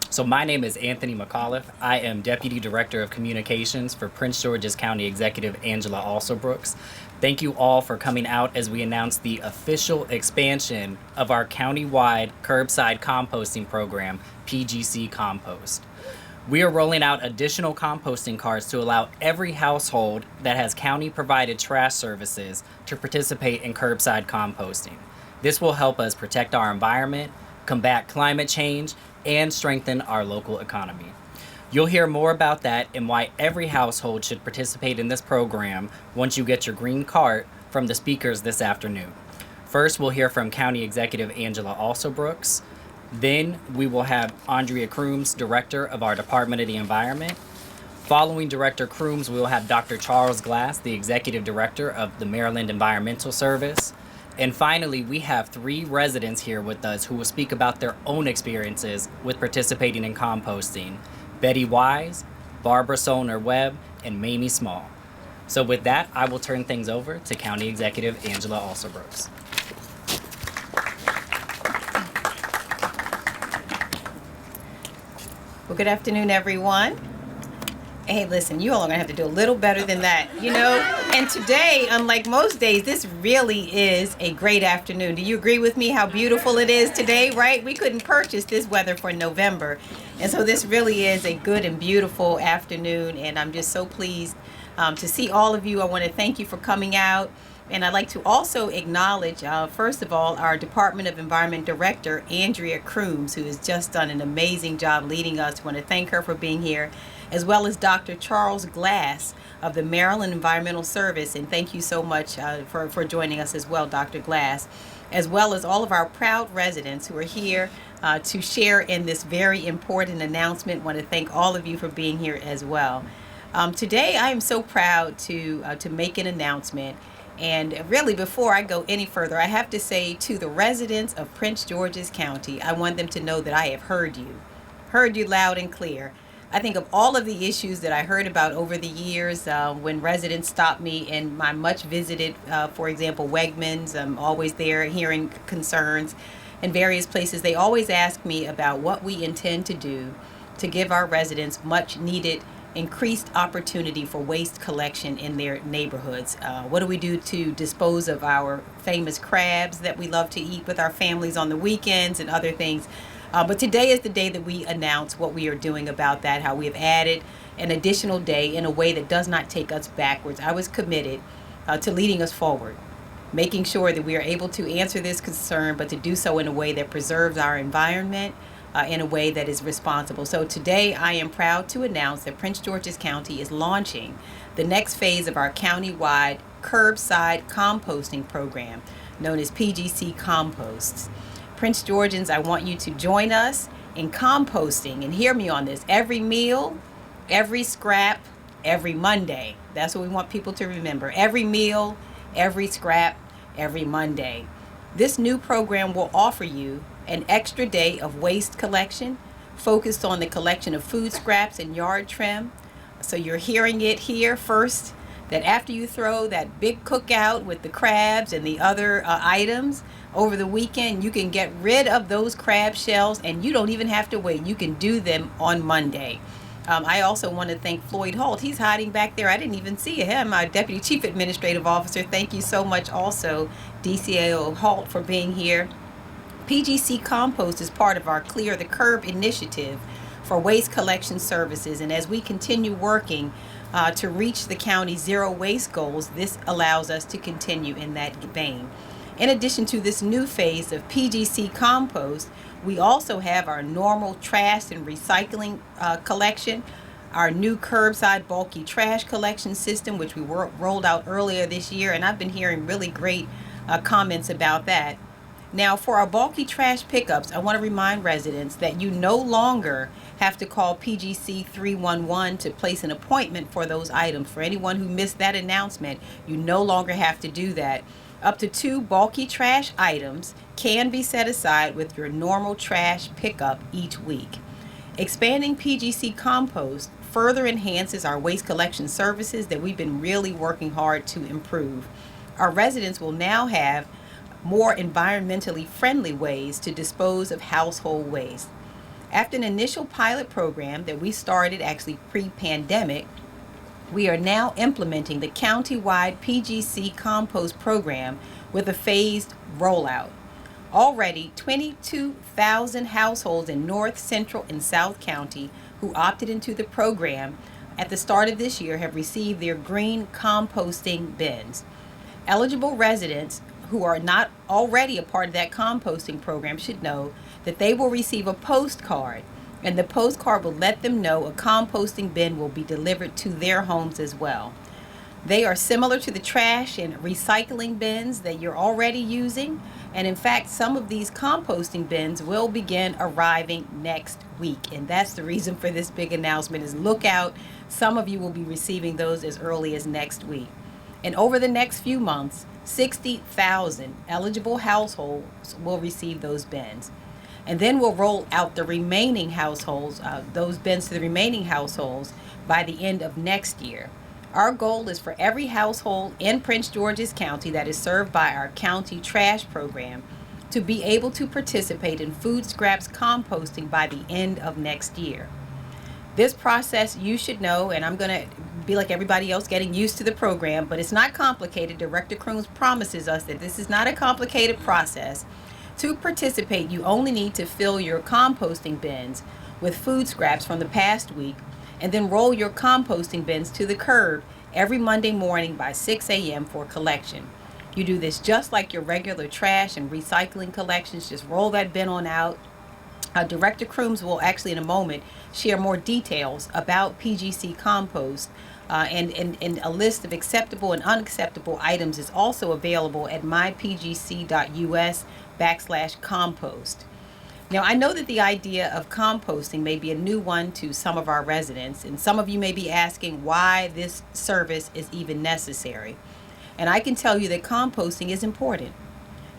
So my name is Anthony McAuliffe. I am Deputy Director of Communications for Prince George's County Executive Angela Alsobrooks. Thank you all for coming out as we announce the official expansion of our countywide curbside composting program, PGC Compost. We are rolling out additional composting carts to allow every household that has county-provided trash services to participate in curbside composting. This will help us protect our environment, combat climate change, and strengthen our local economy. You'll hear more about that and why every household should participate in this program once you get your green cart from the speakers this afternoon. First, we'll hear from County Executive Angela Alsobrooks. Then we will have Andrea Crooms, Director of our Department of the Environment. Following Director Crooms, we will have Dr. Charles Glass, the Executive Director of the Maryland Environmental Service. And finally, we have 3 residents here with us who will speak about their own experiences with participating in composting: Betty Wise, Barbara Solner-Webb, and Mamie Small. So with that, I will turn things over to County Executive Angela Alsobrooks. Well, good afternoon, everyone. Hey, listen, you all are going to have to do a little better than that, you know? And today, unlike most days, this really is a great afternoon. Do you agree with me how beautiful it is today, right? We couldn't purchase this weather for November. And so this really is a good and beautiful afternoon. And I'm just so pleased to see all of you. I want to thank you for coming out. And I'd like to also acknowledge, first of all, our Department of Environment Director, Andrea Crooms, who has just done an amazing job leading us. I want to thank her for being here, as well as Dr. Charles Glass of the Maryland Environmental Service. And thank you so much for joining us as well, Dr. Glass, as well as all of our proud residents who are here to share in this very important announcement. I want to thank all of you for being here as well. Today, I am so proud to make an announcement. And really, before I go any further, I have to say to the residents of Prince George's County, I want them to know that I have heard you loud and clear. I think of all of the issues that I heard about over the years when residents stop me in my much visited, for example, Wegmans. I'm always there hearing concerns in various places. They always ask me about what we intend to do to give our residents much needed increased opportunity for waste collection in their neighborhoods. What do we do to dispose of our famous crabs that we love to eat with our families on the weekends and other things? But today is the day that we announce what we are doing about that, how we have added an additional day in a way that does not take us backwards. I was committed to leading us forward, making sure that we are able to answer this concern, but to do so in a way that preserves our environment, in a way that is responsible. So today I am proud to announce that Prince George's County is launching the next phase of our countywide curbside composting program known as PGC Composts. Prince Georgians, I want you to join us in composting, and hear me on this: every meal, every scrap, every Monday. That's what we want people to remember. Every meal, every scrap, every Monday. This new program will offer you an extra day of waste collection focused on the collection of food scraps and yard trim. So you're hearing it here first, that after you throw that big cookout with the crabs and the other items over the weekend, you can get rid of those crab shells and you don't even have to wait. You can do them on Monday. I also want to thank Floyd Holt. He's hiding back there. I didn't even see him. Our Deputy Chief Administrative Officer. Thank you so much also, DCAO Holt, for being here. PGC Compost is part of our Clear the Curb initiative for waste collection services. And as we continue working to reach the county's zero waste goals, this allows us to continue in that vein. In addition to this new phase of PGC Compost, we also have our normal trash and recycling collection, our new curbside bulky trash collection system, which we rolled out earlier this year, and I've been hearing really great comments about that. Now, for our bulky trash pickups, I want to remind residents that you no longer have to call PGC 311 to place an appointment for those items. For anyone who missed that announcement, you no longer have to do that. Up to 2 bulky trash items can be set aside with your normal trash pickup each week. Expanding PGC Compost further enhances our waste collection services that we've been really working hard to improve. Our residents will now have more environmentally friendly ways to dispose of household waste. After an initial pilot program that we started actually pre-pandemic, we are now implementing the Countywide PGC Compost program with a phased rollout. Already, 22,000 households in North, Central, and South County who opted into the program at the start of this year have received their green composting bins. Eligible residents who are not already a part of that composting program should know that they will receive a postcard, and the postcard will let them know a composting bin will be delivered to their homes as well. They are similar to the trash and recycling bins that you're already using, and in fact, some of these composting bins will begin arriving next week, and that's the reason for this big announcement is look out. Some of you will be receiving those as early as next week. And over the next few months, 60,000 eligible households will receive those bins. And then we'll roll out the remaining households, those bins to the remaining households by the end of next year. Our goal is for every household in Prince George's County that is served by our county trash program to be able to participate in food scraps composting by the end of next year. This process, you should know, and I'm going to be like everybody else getting used to the program, but it's not complicated. Director Crooms promises us that this is not a complicated process. To participate, you only need to fill your composting bins with food scraps from the past week and then roll your composting bins to the curb every Monday morning by 6 a.m. for collection. You do this just like your regular trash and recycling collections. Just roll that bin on out. Director Crooms will actually in a moment share more details about PGC Compost, and a list of acceptable and unacceptable items is also available at mypgc.us/compost. Now, I know that the idea of composting may be a new one to some of our residents, and some of you may be asking why this service is even necessary. And I can tell you that composting is important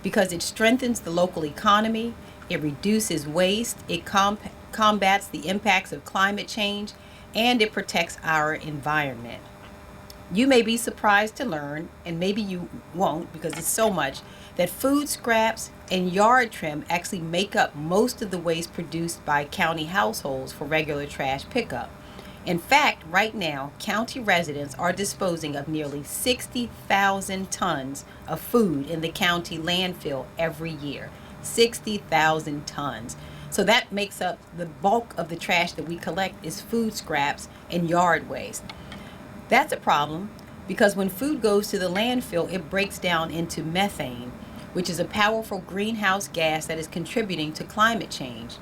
because it strengthens the local economy, it reduces waste, it combats the impacts of climate change, and it protects our environment. You may be surprised to learn, and maybe you won't because it's so much, that food scraps and yard trim actually make up most of the waste produced by county households for regular trash pickup. In fact, right now, county residents are disposing of nearly 60,000 tons of food in the county landfill every year. 60,000 tons. So that makes up the bulk of the trash that we collect is food scraps and yard waste. That's a problem because when food goes to the landfill, it breaks down into methane, which is a powerful greenhouse gas that is contributing to climate change.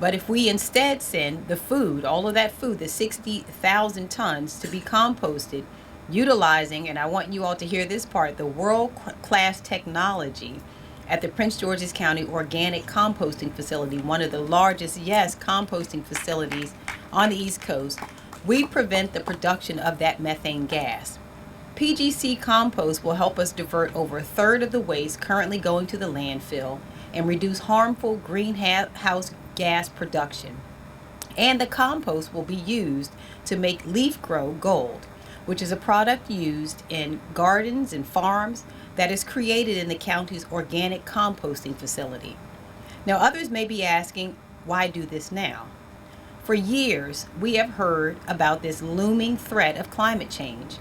But if we instead send the food, all of that food, the 60,000 tons, to be composted, utilizing, and I want you all to hear this part, the world-class technology at the Prince George's County Organic Composting Facility, one of the largest, composting facilities on the East Coast, we prevent the production of that methane gas. PGC Compost will help us divert over a third of the waste currently going to the landfill and reduce harmful greenhouse gas production. And the compost will be used to make leaf grow gold, which is a product used in gardens and farms that is created in the county's organic composting facility. Now, others may be asking, why do this now? For years, we have heard about this looming threat of climate change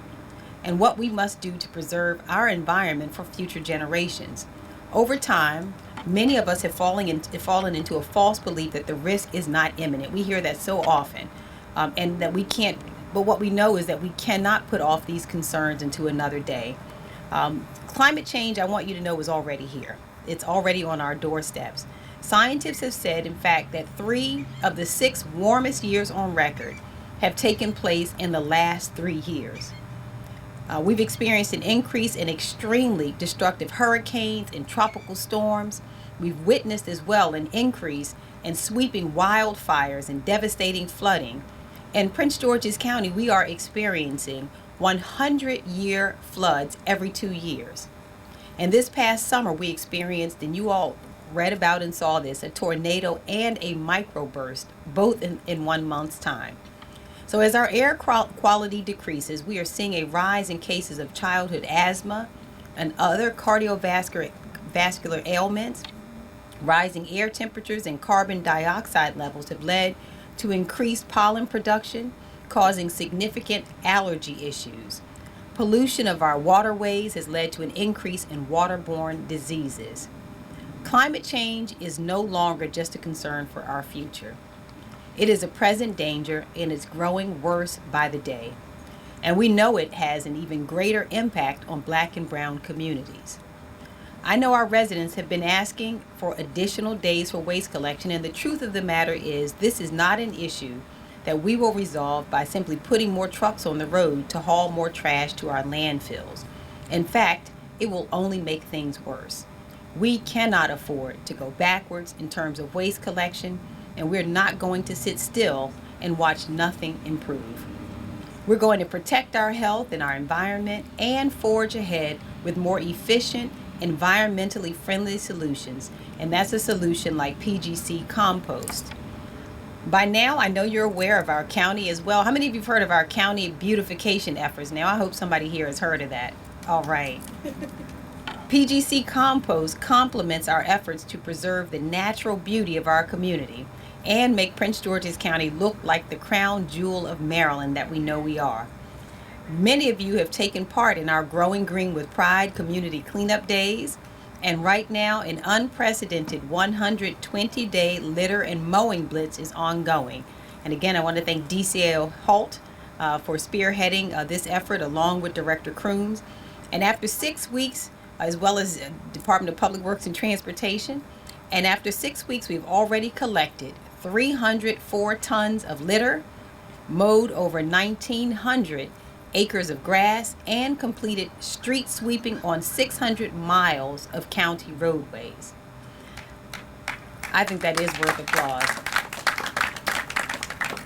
and what we must do to preserve our environment for future generations. Over time, many of us have fallen into a false belief that the risk is not imminent. We hear that so often, and that we can't, but what we know is that we cannot put off these concerns into another day. Climate change, I want you to know, is already here. It's already on our doorsteps. Scientists have said, in fact, that 3 of the 6 warmest years on record have taken place in the last 3 years. We've experienced an increase in extremely destructive hurricanes and tropical storms. We've witnessed as well an increase in sweeping wildfires and devastating flooding. In Prince George's County, we are experiencing 100-year floods every 2 years. And this past summer, we experienced, and you all read about and saw this, a tornado and a microburst, both in 1 month's time. So as our air quality decreases, we are seeing a rise in cases of childhood asthma and other cardiovascular ailments. Rising air temperatures and carbon dioxide levels have led to increased pollen production, causing significant allergy issues. Pollution of our waterways has led to an increase in waterborne diseases. Climate change is no longer just a concern for our future. It is a present danger and it's growing worse by the day. And we know it has an even greater impact on Black and brown communities. I know our residents have been asking for additional days for waste collection, and the truth of the matter is this is not an issue that we will resolve by simply putting more trucks on the road to haul more trash to our landfills. In fact, it will only make things worse. We cannot afford to go backwards in terms of waste collection, and we're not going to sit still and watch nothing improve. We're going to protect our health and our environment and forge ahead with more efficient, environmentally friendly solutions, and that's a solution like PGC Compost. By now, I know you're aware of our county as well. How many of you have heard of our county beautification efforts? Now, I hope somebody here has heard of that. All right. PGC Compost complements our efforts to preserve the natural beauty of our community and make Prince George's County look like the crown jewel of Maryland that we know we are. Many of you have taken part in our Growing Green with Pride community cleanup days, and right now an unprecedented 120-day litter and mowing blitz is ongoing. And again, I want to thank DCL Holt for spearheading this effort along with Director Crooms. And after 6 weeks, as well as Department of Public Works and Transportation, and after 6 weeks, we've already collected 304 tons of litter, mowed over 1,900 acres of grass, and completed street sweeping on 600 miles of county roadways. I think that is worth applause.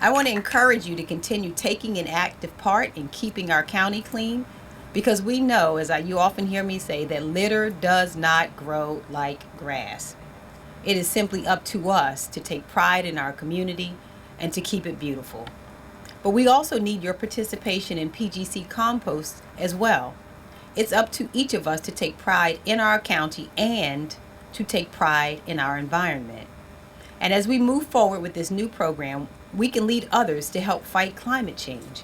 I want to encourage you to continue taking an active part in keeping our county clean, because we know, as you often hear me say, that litter does not grow like grass. It is simply up to us to take pride in our community and to keep it beautiful. But we also need your participation in PGC Compost as well. It's up to each of us to take pride in our county and to take pride in our environment. And as we move forward with this new program, we can lead others to help fight climate change.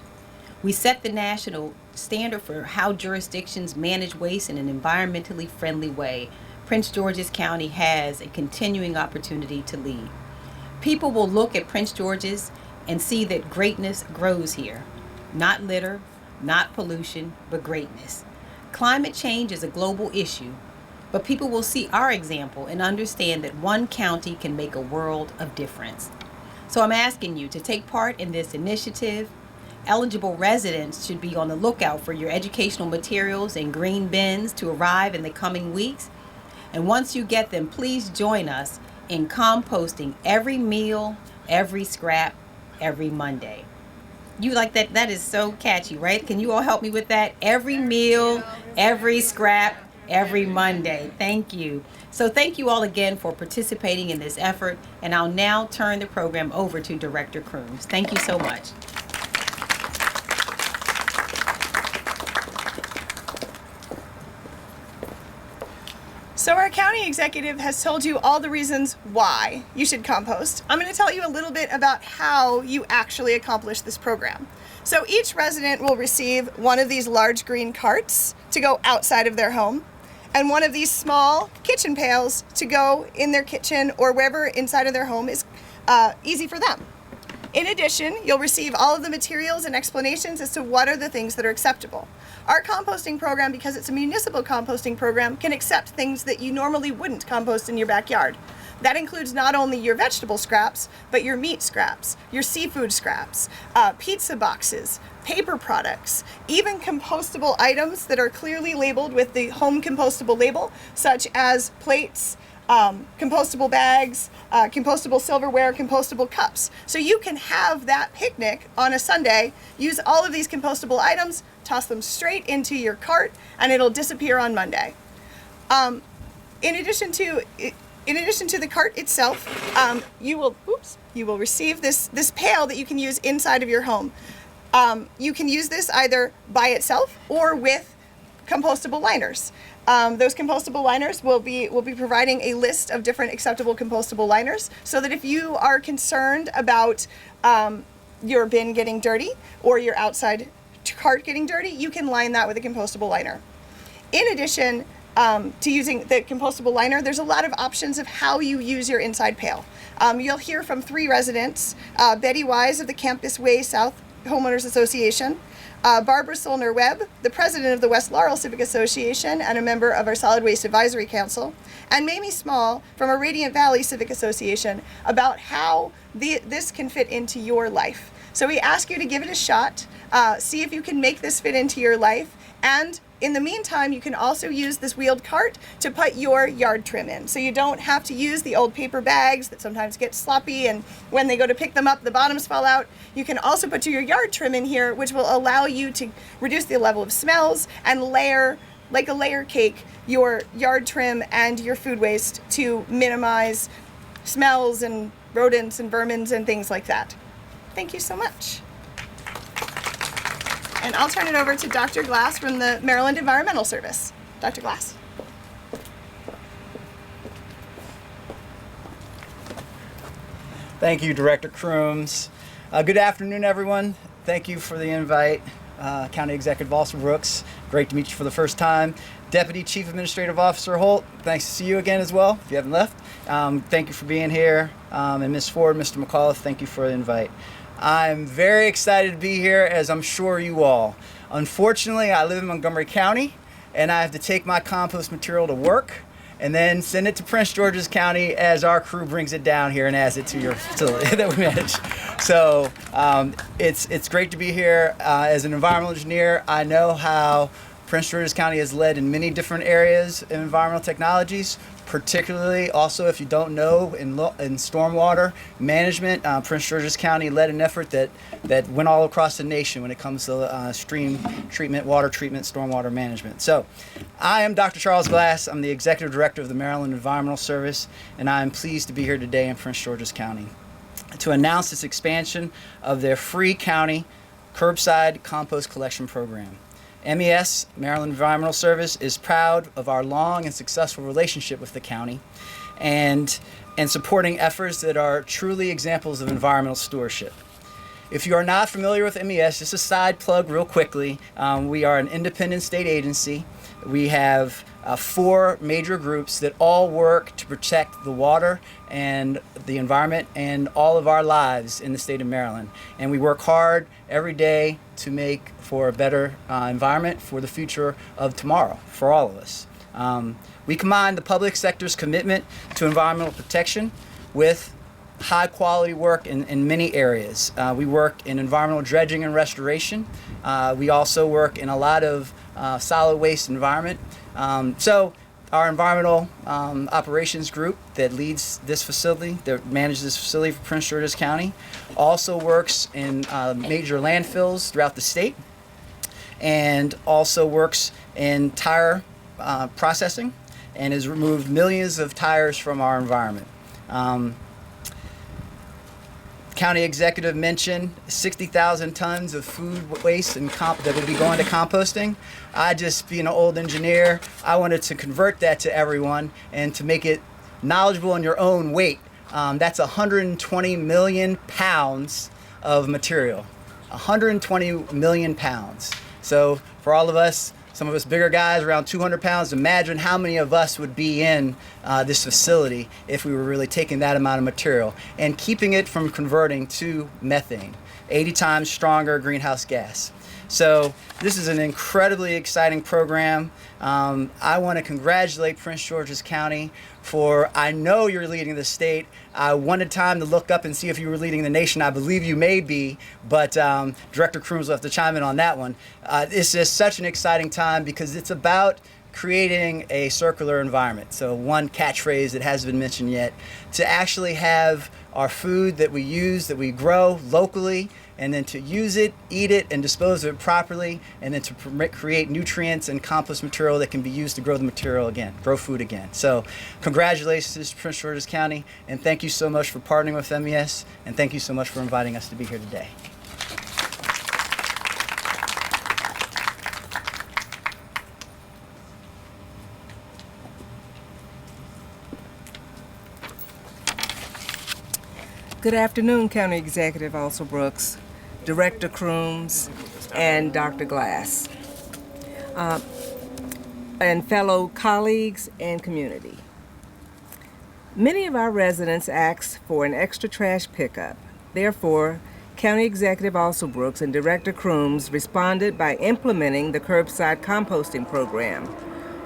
We set the national standard for how jurisdictions manage waste in an environmentally friendly way. Prince George's County has a continuing opportunity to lead. People will look at Prince George's and see that greatness grows here. Not litter, not pollution, but greatness. Climate change is a global issue, but people will see our example and understand that one county can make a world of difference. So I'm asking you to take part in this initiative. Eligible residents should be on the lookout for your educational materials and green bins to arrive in the coming weeks. And once you get them, please join us in composting every meal, every scrap, every Monday. You like that? That is so catchy, right? Can you all help me with that? Every meal, every scrap, every Monday. Thank you. So thank you all again for participating in this effort, and I'll now turn the program over to Director Crooms. Thank you so much. So our county executive has told you all the reasons why you should compost. I'm going to tell you a little bit about how you actually accomplish this program. So each resident will receive one of these large green carts to go outside of their home, and one of these small kitchen pails to go in their kitchen or wherever inside of their home is easy for them. In addition, you'll receive all of the materials and explanations as to what are the things that are acceptable. Our composting program, because it's a municipal composting program, can accept things that you normally wouldn't compost in your backyard. That includes not only your vegetable scraps, but your meat scraps, your seafood scraps, pizza boxes, paper products, even compostable items that are clearly labeled with the home compostable label, such as plates, compostable bags, compostable silverware, compostable cups. So you can have that picnic on a Sunday, use all of these compostable items, toss them straight into your cart, and it'll disappear on Monday. In addition to the cart itself, you will receive this pail that you can use inside of your home. You can use this either by itself or with compostable liners. Those compostable liners will be providing a list of different acceptable compostable liners, so that if you are concerned about your bin getting dirty or your outside cart getting dirty, you can line that with a compostable liner. In addition to using the compostable liner, there's a lot of options of how you use your inside pail. You'll hear from 3 residents, Betty Wise of the Campus Way South Homeowners Association, Barbara Solner Webb, the president of the West Laurel Civic Association and a member of our Solid Waste Advisory Council, and Mamie Small from our Radiant Valley Civic Association, about how this can fit into your life. So we ask you to give it a shot, see if you can make this fit into your life, and in the meantime, you can also use this wheeled cart to put your yard trim in. So you don't have to use the old paper bags that sometimes get sloppy, and when they go to pick them up, the bottoms fall out. You can also put your yard trim in here, which will allow you to reduce the level of smells and layer, like a layer cake, your yard trim and your food waste to minimize smells and rodents and vermins and things like that. Thank you so much. And I'll turn it over to Dr. Glass from the Maryland Environmental Service. Dr. Glass. Thank you, Director Crooms. Good afternoon, everyone. Thank you for the invite. County Executive Alsobrooks, great to meet you for the first time. Deputy Chief Administrative Officer Holt, thanks to see you again as well, if you haven't left. Thank you for being here. And Ms. Ford, Mr. McAuliffe, thank you for the invite. I'm very excited to be here, as I'm sure you all. Unfortunately, I live in Montgomery County, and I have to take my compost material to work and then send it to Prince George's County as our crew brings it down here and adds it to your facility that we manage. So it's great to be here. As an environmental engineer, I know how Prince George's County has led in many different areas of environmental technologies, particularly also, if you don't know, in stormwater management. Prince George's County led an effort that went all across the nation when it comes to stream treatment, water treatment, stormwater management. So I am Dr. Charles Glass. I'm the Executive Director of the Maryland Environmental Service, and I'm pleased to be here today in Prince George's County to announce this expansion of their free county curbside compost collection program. MES, Maryland Environmental Service, is proud of our long and successful relationship with the county and supporting efforts that are truly examples of environmental stewardship. If you are not familiar with MES, just a side plug real quickly, we are an independent state agency. We have 4 major groups that all work to protect the water and the environment and all of our lives in the state of Maryland. And we work hard every day to make for a better environment for the future of tomorrow for all of us. We combine the public sector's commitment to environmental protection with high quality work in many areas. We work in environmental dredging and restoration. We also work in a lot of solid waste environment. So our environmental operations group that leads this facility, that manages this facility for Prince George's County, also works in major landfills throughout the state, and also works in tire processing and has removed millions of tires from our environment. County executive mentioned 60,000 tons of food waste and that would be going to composting. I just, being an old engineer, I wanted to convert that to everyone and to make it knowledgeable in your own weight. That's 120 million pounds of material. 120 million pounds. So for all of us, some of us bigger guys, around 200 pounds, imagine how many of us would be in this facility if we were really taking that amount of material and keeping it from converting to methane, 80 times stronger greenhouse gas. So this is an incredibly exciting program. I want to congratulate Prince George's County for, I know you're leading the state. I wanted time to look up and see if you were leading the nation. I believe you may be, but Director Crooms will have to chime in on that one. It's just such an exciting time because it's about creating a circular environment. So one catchphrase that hasn't been mentioned yet, to actually have our food that we use, that we grow locally, and then to use it, eat it, and dispose of it properly, and then to create nutrients and compost material that can be used to grow the material again, grow food again. So congratulations to Prince George's County, and thank you so much for partnering with MES, and thank you so much for inviting us to be here today. Good afternoon, County Executive Alsobrooks, Director Crooms, and Dr. Glass, and fellow colleagues and community. Many of our residents asked for an extra trash pickup. Therefore, County Executive Alsobrooks and Director Crooms responded by implementing the curbside composting program,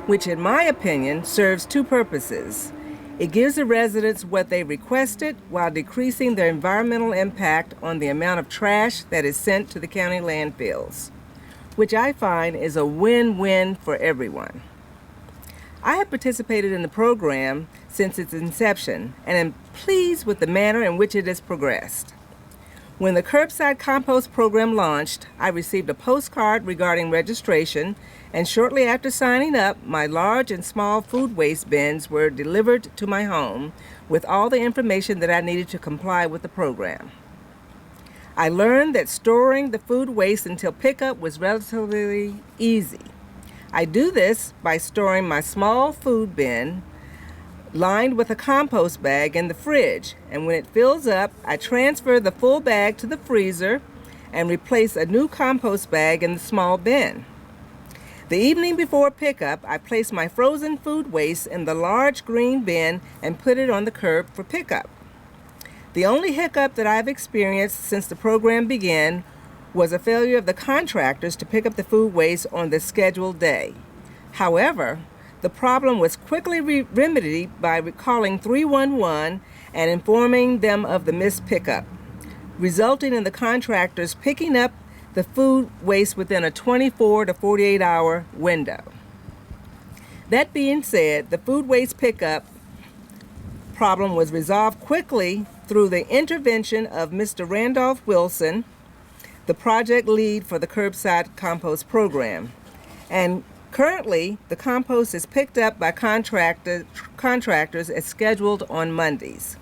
which in my opinion serves two purposes. It gives the residents what they requested while decreasing their environmental impact on the amount of trash that is sent to the county landfills, which I find is a win-win for everyone. I have participated in the program since its inception and am pleased with the manner in which it has progressed. When the Curbside Compost program launched, I received a postcard regarding registration, and shortly after signing up, my large and small food waste bins were delivered to my home with all the information that I needed to comply with the program. I learned that storing the food waste until pickup was relatively easy. I do this by storing my small food bin lined with a compost bag in the fridge, and when it fills up, I transfer the full bag to the freezer and replace a new compost bag in the small bin. The evening before pickup, I place my frozen food waste in the large green bin and put it on the curb for pickup. The only hiccup that I've experienced since the program began was a failure of the contractors to pick up the food waste on the scheduled day. However, the problem was quickly remedied by calling 311 and informing them of the missed pickup, resulting in the contractors picking up the food waste within a 24 to 48 hour window. That being said, the food waste pickup problem was resolved quickly through the intervention of Mr. Randolph Wilson, the project lead for the Curbside Compost program. And currently, the compost is picked up by contractors as scheduled on Mondays.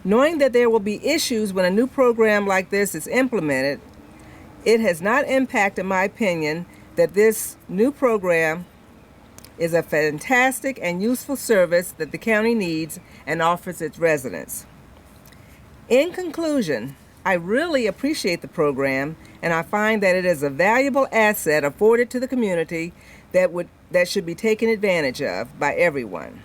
Knowing that there will be issues when a new program like this is implemented, it has not impacted my opinion that this new program is a fantastic and useful service that the county needs and offers its residents. In conclusion, I really appreciate the program, and I find that it is a valuable asset afforded to the community that should be taken advantage of by everyone.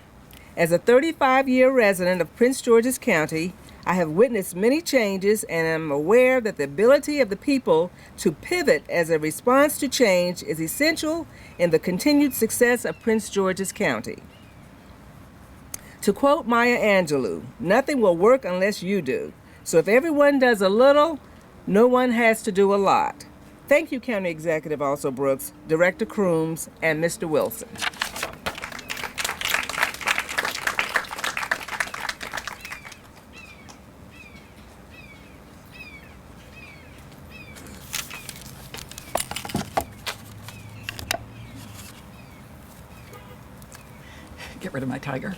As a 35-year resident of Prince George's County, I have witnessed many changes and am aware that the ability of the people to pivot as a response to change is essential in the continued success of Prince George's County. To quote Maya Angelou, "Nothing will work unless you do. So if everyone does a little, no one has to do a lot." Thank you, County Executive Alsobrooks, Director Crooms, and Mr. Wilson. Get rid of my tiger.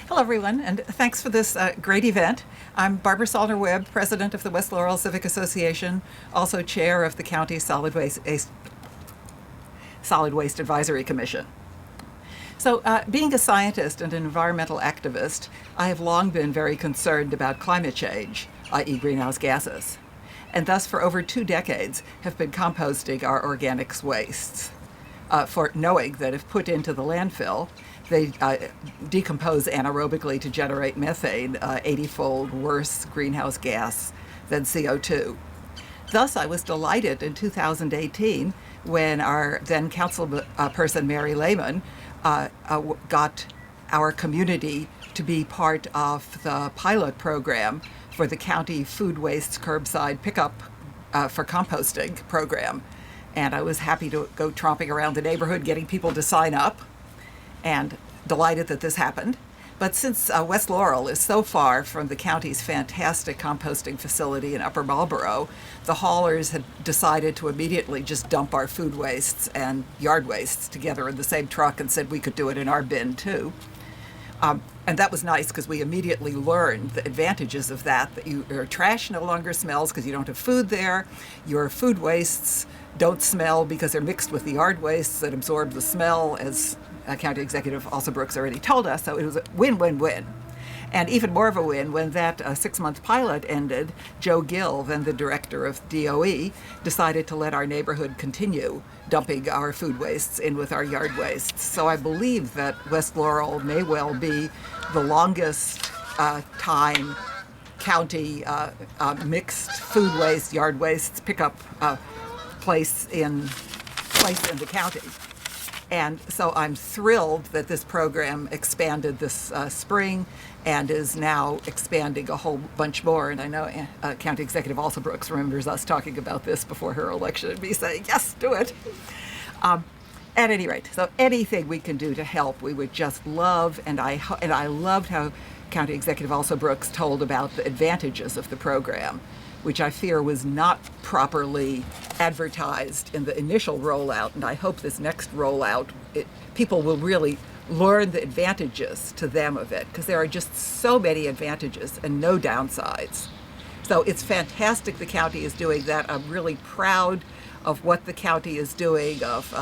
Hello, everyone, and thanks for this great event. I'm Barbara Salter-Webb, President of the West Laurel Civic Association, also Chair of the County Solid Waste Advisory Commission. So, being a scientist and an environmental activist, I have long been very concerned about climate change, i.e. greenhouse gases, and thus for over 2 decades have been composting our organics wastes, for knowing that if put into the landfill, they decompose anaerobically to generate methane, 80-fold worse greenhouse gas than CO2. Thus, I was delighted in 2018 when our then councilperson, Mary Lehman, got our community to be part of the pilot program for the county food waste curbside pickup for composting program. And I was happy to go tromping around the neighborhood getting people to sign up, and delighted that this happened. But since West Laurel is so far from the county's fantastic composting facility in Upper Marlboro, the haulers had decided to immediately just dump our food wastes and yard wastes together in the same truck and said we could do it in our bin too. And that was nice because we immediately learned the advantages of that your trash no longer smells because you don't have food there. Your food wastes don't smell because they're mixed with the yard wastes that absorb the smell, as County Executive Alsobrooks already told us. So it was a win-win-win. And even more of a win when that 6-month pilot ended. Joe Gill, then the director of DOE, decided to let our neighborhood continue dumping our food wastes in with our yard wastes. So I believe that West Laurel may well be the longest time county mixed food waste, yard wastes pickup place in the county. And so I'm thrilled that this program expanded this spring and is now expanding a whole bunch more. And I know County Executive Alsobrooks remembers us talking about this before her election and me saying, yes, do it. At any rate, so anything we can do to help, we would just love. And I loved how County Executive Alsobrooks told about the advantages of the program, which I fear was not properly advertised in the initial rollout. And I hope this next rollout, people will really learn the advantages to them of it, because there are just so many advantages and no downsides. So it's fantastic the county is doing that. I'm really proud of what the county is doing, of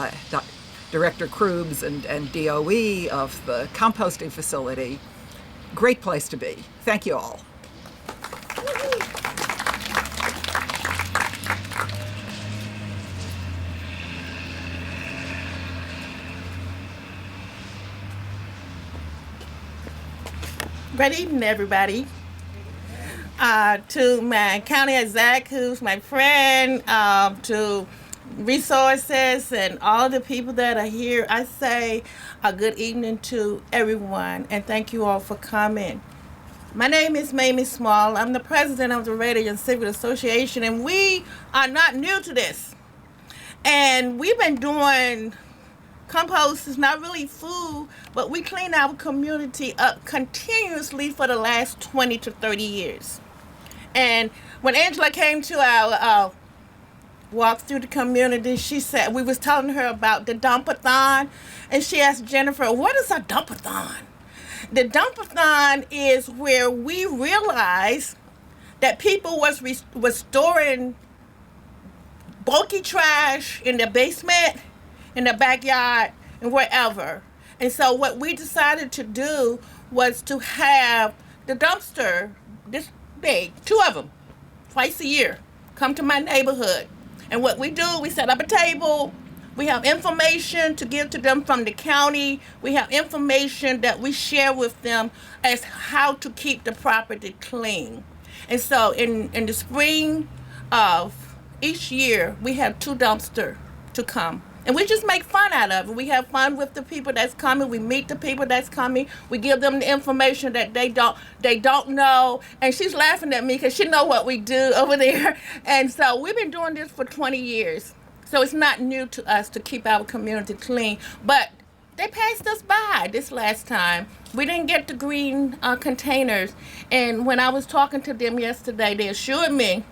Director Krubs and DOE, of the composting facility. Great place to be. Thank you all. Good evening, everybody. To my county exec, who's my friend, to resources and all the people that are here, I say a good evening to everyone, and thank you all for coming. My name is Mamie Small. I'm the president of the Radio and Civic Association, and we are not new to this. And we've been doing compost is not really food, but we clean our community up continuously for the last 20 to 30 years. And when Angela came to our walk through the community, she said, we was telling her about the dumpathon, and she asked Jennifer, what is a dumpathon? The dumpathon is where we realized that people was storing bulky trash in the basement, in the backyard, and wherever. And so what we decided to do was to have the dumpster, this big, 2 of them, twice a year, come to my neighborhood. And what we do, we set up a table, we have information to give to them from the county, we have information that we share with them as how to keep the property clean. And so in the spring of each year, we have 2 dumpsters to come. And we just make fun out of it. We have fun with the people that's coming. We meet the people that's coming. We give them the information that they don't know. And she's laughing at me because she know what we do over there. And so we've been doing this for 20 years. So it's not new to us to keep our community clean. But they passed us by this last time. We didn't get the green containers. And when I was talking to them yesterday, they assured me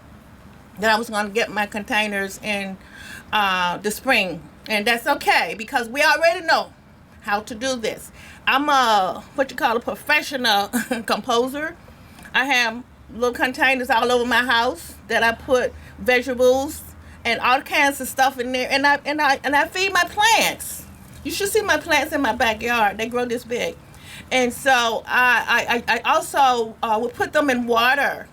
that I was going to get my containers in the spring. And that's okay, because we already know how to do this. I'm a professional composer. I have little containers all over my house that I put vegetables and all kinds of stuff in there, and I feed my plants. You should see my plants in my backyard. They grow this big. And so I also would put them in water.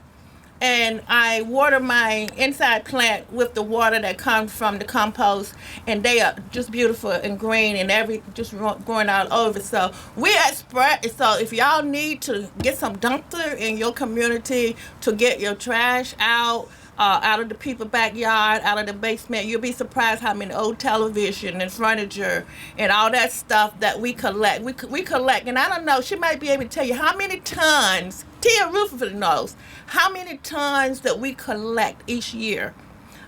And I water my inside plant with the water that comes from the compost, and they are just beautiful and green and just growing all over. So we express. So if y'all need to get some dumpster in your community to get your trash out of the people's backyard, out of the basement, you'll be surprised how many old television and furniture and all that stuff that we collect. We collect, and I don't know. She might be able to tell you how many tons. Tia Rutherford knows how many tons that we collect each year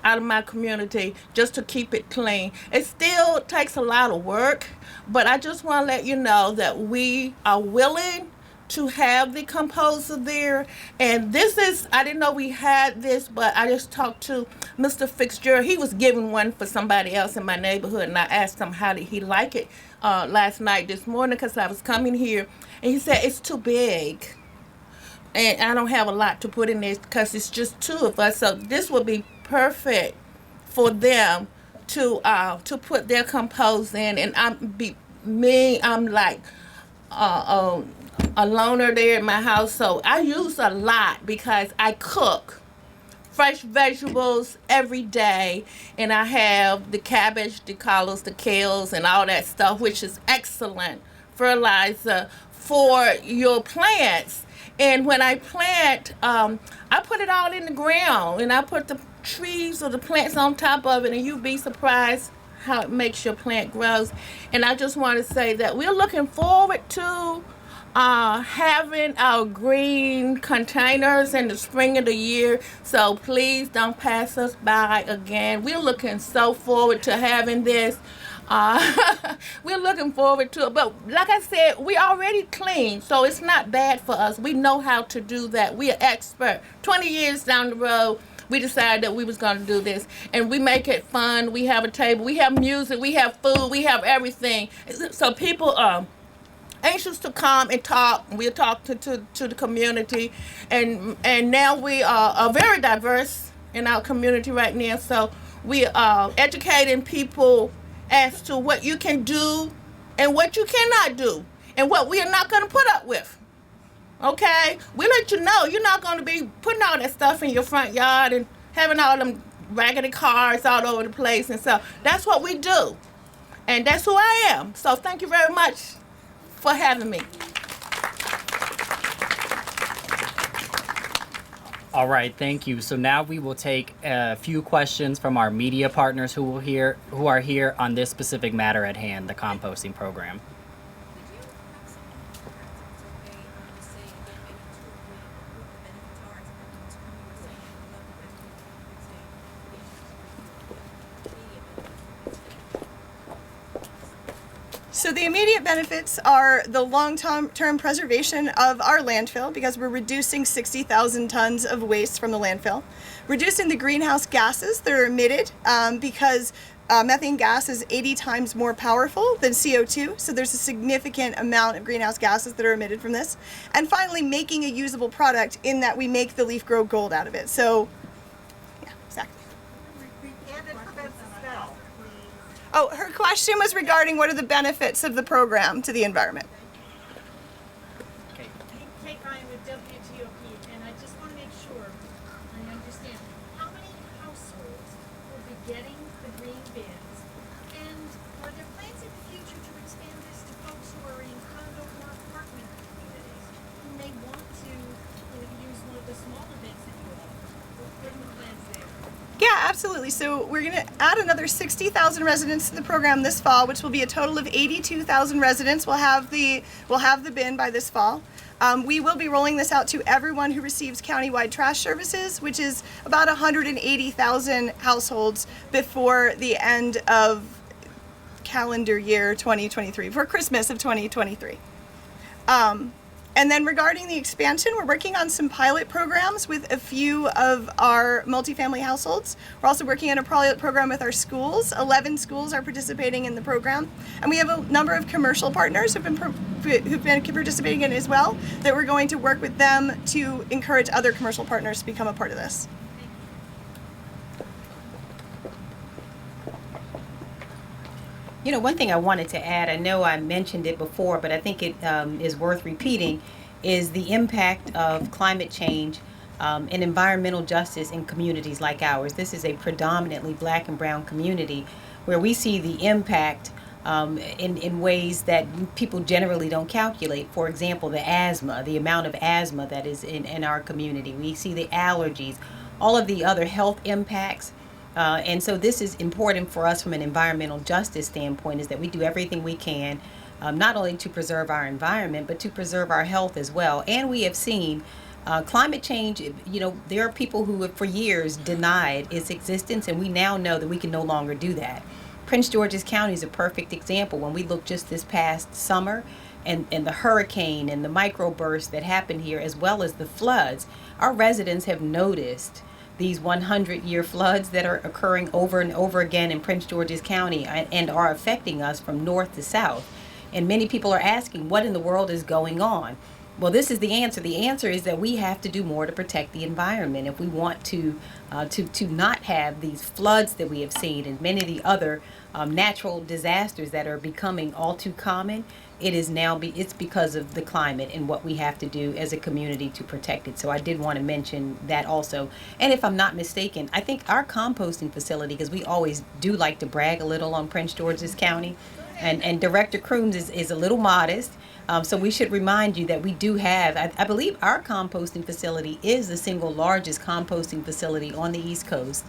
out of my community just to keep it clean. It still takes a lot of work, but I just want to let you know that we are willing to have the composer there. And this is, I didn't know we had this, but I just talked to Mr. Fitzgerald. He was giving one for somebody else in my neighborhood, and I asked him how did he like it this morning, because I was coming here, and he said it's too big. And I don't have a lot to put in there because it's just 2 of us. So this would be perfect for them to put their compost in. And I'm like a loner there at my house, so I use a lot because I cook fresh vegetables every day, and I have the cabbage, the collards, the kales, and all that stuff, which is excellent fertilizer for your plants. And when I plant, I put it all in the ground, and I put the trees or the plants on top of it, and you'd be surprised how it makes your plant grows. And I just want to say that we're looking forward to having our green containers in the spring of the year, so please don't pass us by again. We're looking so forward to having this. We're looking forward to it, but like I said, we already clean, so it's not bad for us. We know how to do that. We are expert. 20 years down the road, we decided that we was going to do this, and we make it fun. We have a table, we have music, we have food, we have everything, so people anxious to come and talk. We'll talk to the community, and now we are very diverse in our community right now, so we are educating people as to what you can do and what you cannot do and what we are not going to put up with. Okay? We let you know you're not going to be putting all that stuff in your front yard and having all them raggedy cars all over the place, and so that's what we do, and that's who I am. So thank you very much for having me. All right, thank you. So now we will take a few questions from our media partners who are here on this specific matter at hand, the composting program. So the immediate benefits are the long-term preservation of our landfill, because we're reducing 60,000 tons of waste from the landfill. Reducing the greenhouse gases that are emitted, because methane gas is 80 times more powerful than CO2, so there's a significant amount of greenhouse gases that are emitted from this. And finally, making a usable product in that we make the leaf grow gold out of it. So, yeah, exactly. Oh, her question was regarding what are the benefits of the program to the environment. Okay. Kate Ryan with WTOP, and I just want to make sure I understand. How many households will be getting the green bins? And are there plans in the future to expand this to folks who are in condo or apartment communities who may want to use one of the smaller bins that you offer? What are the plans there? Yeah, absolutely. So we're going to add another 60,000 residents to the program this fall, which will be a total of 82,000 residents. We'll have the bin by this fall. We will be rolling this out to everyone who receives countywide trash services, which is about 180,000 households before the end of calendar year 2023, for Christmas of 2023. And then regarding the expansion, we're working on some pilot programs with a few of our multifamily households. We're also working on a pilot program with our schools. 11 schools are participating in the program. And we have a number of commercial partners who've been participating in it as well, that we're going to work with them to encourage other commercial partners to become a part of this. You know, one thing I wanted to add, I know I mentioned it before, but I think it is worth repeating, is the impact of climate change and environmental justice in communities like ours. This is a predominantly Black and brown community where we see the impact in ways that people generally don't calculate. For example, the asthma, the amount of asthma that is in our community. We see the allergies, all of the other health impacts. And so this is important for us from an environmental justice standpoint, is that we do everything we can, not only to preserve our environment, but to preserve our health as well. And we have seen climate change, you know, there are people who have for years denied its existence, and we now know that we can no longer do that. Prince George's County is a perfect example. When we look just this past summer, and the hurricane and the microburst that happened here, as well as the floods, our residents have noticed these 100-year floods that are occurring over and over again in Prince George's County and are affecting us from north to south. And many people are asking, what in the world is going on? Well, this is the answer. The answer is that we have to do more to protect the environment if we want to not have these floods that we have seen and many of the other natural disasters that are becoming all too common, it's because of the climate and what we have to do as a community to protect it. So I did want to mention that also. And if I'm not mistaken, I think our composting facility, because we always do like to brag a little on Prince George's County, and Director Crooms is a little modest. So we should remind you that we do have, I believe our composting facility is the single largest composting facility on the East Coast.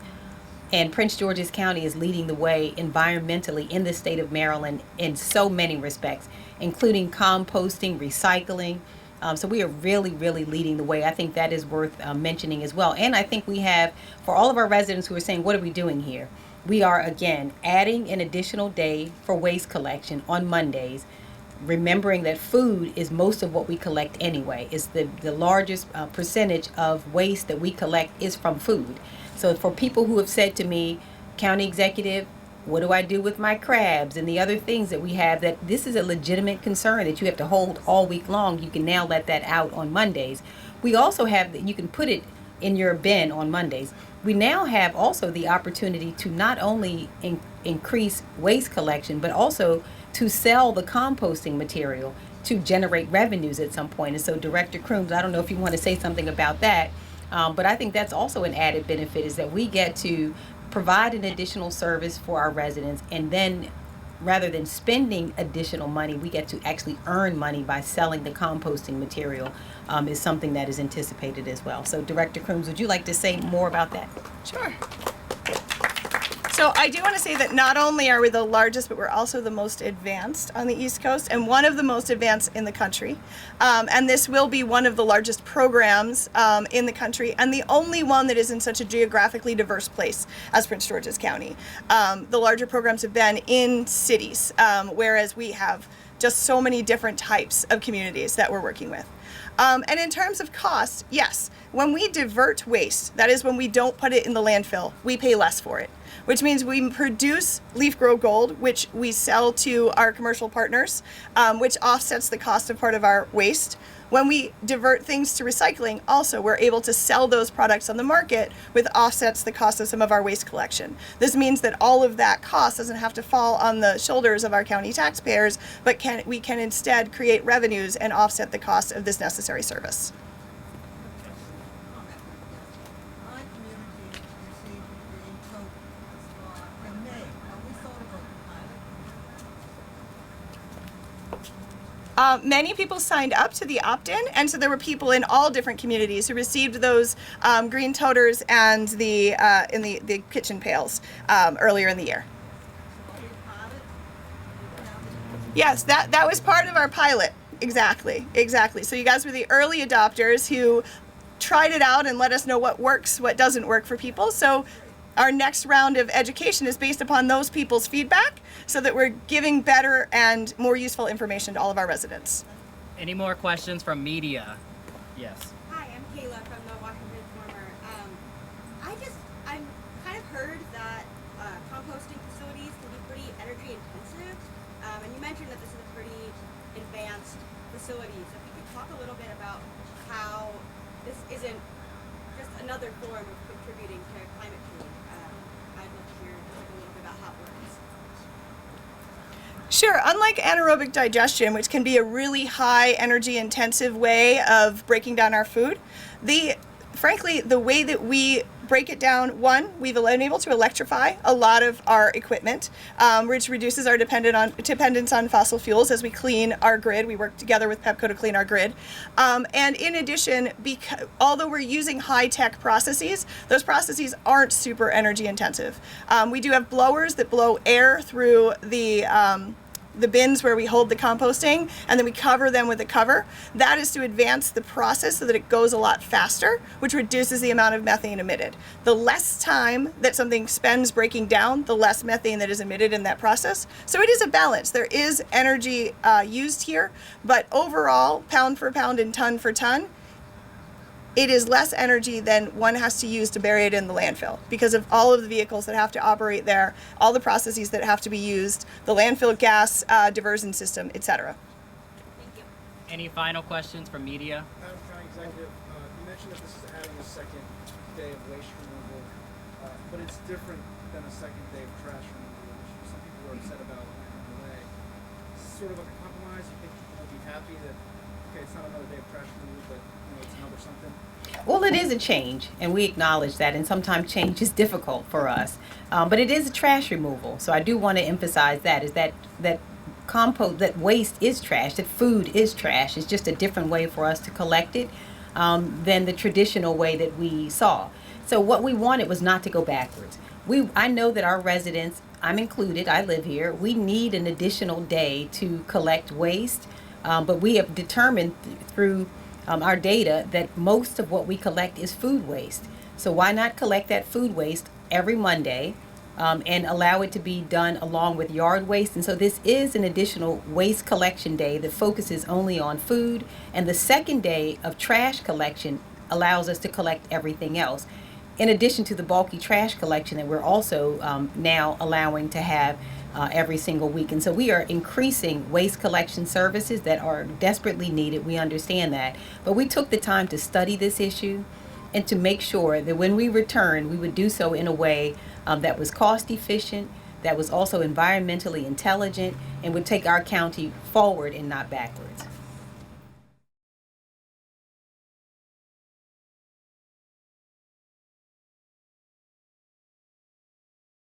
And Prince George's County is leading the way environmentally in the state of Maryland in so many respects, including composting, recycling. So we are really, really leading the way. I think that is worth mentioning as well. And I think we have, for all of our residents who are saying, what are we doing here? We are, again, adding an additional day for waste collection on Mondays, remembering that food is most of what we collect anyway. It's the largest percentage of waste that we collect is from food. So for people who have said to me, County Executive, what do I do with my crabs and the other things that we have, that this is a legitimate concern that you have to hold all week long, you can now let that out on Mondays. We also have that you can put it in your bin on Mondays. We now have also the opportunity to not only increase waste collection, but also to sell the composting material to generate revenues at some point. And so Director Crooms, I don't know if you want to say something about that, but I think that's also an added benefit, is that we get to provide an additional service for our residents, and then rather than spending additional money, we get to actually earn money by selling the composting material, is something that is anticipated as well. So Director Crooms, would you like to say more about that? Sure. So I do want to say that not only are we the largest, but we're also the most advanced on the East Coast, and one of the most advanced in the country. And this will be one of the largest programs in the country, and the only one that is in such a geographically diverse place as Prince George's County. The larger programs have been in cities, whereas we have just so many different types of communities that we're working with. And in terms of cost, yes, when we divert waste, that is when we don't put it in the landfill, we pay less for it, which means we produce leaf grow gold, which we sell to our commercial partners, which offsets the cost of part of our waste. When we divert things to recycling, also we're able to sell those products on the market, with offsets the cost of some of our waste collection. This means that all of that cost doesn't have to fall on the shoulders of our county taxpayers, but we can instead create revenues and offset the cost of this necessary service. My community received green coat in May. We thought about the pilot. Many people signed up to the opt-in, and so there were people in all different communities who received those green toters and the kitchen pails earlier in the year. Yes, that was part of our pilot. Exactly. So you guys were the early adopters who tried it out and let us know what works, what doesn't work for people. So our next round of education is based upon those people's feedback, so that we're giving better and more useful information to all of our residents. Any more questions from media? Yes. Hi, I'm Kayla from the Washington Informer. I've kind of heard that composting facilities can be pretty energy intensive, and you mentioned that this is a pretty advanced facility. So if you could talk a little bit about how this isn't just another form of contributing to climate change. I'd love to hear a little bit about how it works. Sure. Unlike anaerobic digestion, which can be a really high energy intensive way of breaking down our food, frankly, the way that we break it down, one, we've been able to electrify a lot of our equipment, which reduces our dependence on fossil fuels as we clean our grid. We work together with Pepco to clean our grid. And in addition, although we're using high-tech processes, those processes aren't super energy intensive. We do have blowers that blow air through the bins where we hold the composting, and then we cover them with a cover. That is to advance the process so that it goes a lot faster, which reduces the amount of methane emitted. The less time that something spends breaking down, the less methane that is emitted in that process. So it is a balance. There is energy used here, but overall, pound for pound and ton for ton, it is less energy than one has to use to bury it in the landfill, because of all of the vehicles that have to operate there, all the processes that have to be used, the landfill gas diversion system, etc. Thank you. Any final questions from media? Madam County Executive, you mentioned that this is adding a second day of waste removal, but it's different than a second day of trash removal, which some people are upset about in a way. Is this sort of like a compromise? You think people will be happy that, okay, it's not another day of trash removal, but it's another something? Well, it is a change, and we acknowledge that, and sometimes change is difficult for us. But it is a trash removal, so I do want to emphasize that that waste is trash, that food is trash. It's just a different way for us to collect it than the traditional way that we saw. So what we wanted was not to go backwards. I know that our residents, I'm included, I live here, we need an additional day to collect waste, but we have determined through our data that most of what we collect is food waste. So why not collect that food waste every Monday and allow it to be done along with yard waste? And so this is an additional waste collection day that focuses only on food. And the second day of trash collection allows us to collect everything else, in addition to the bulky trash collection that we're also now allowing to have every single week. And so we are increasing waste collection services that are desperately needed. We understand that. But we took the time to study this issue and to make sure that when we return, we would do so in a way that was cost efficient, that was also environmentally intelligent, and would take our county forward and not backwards.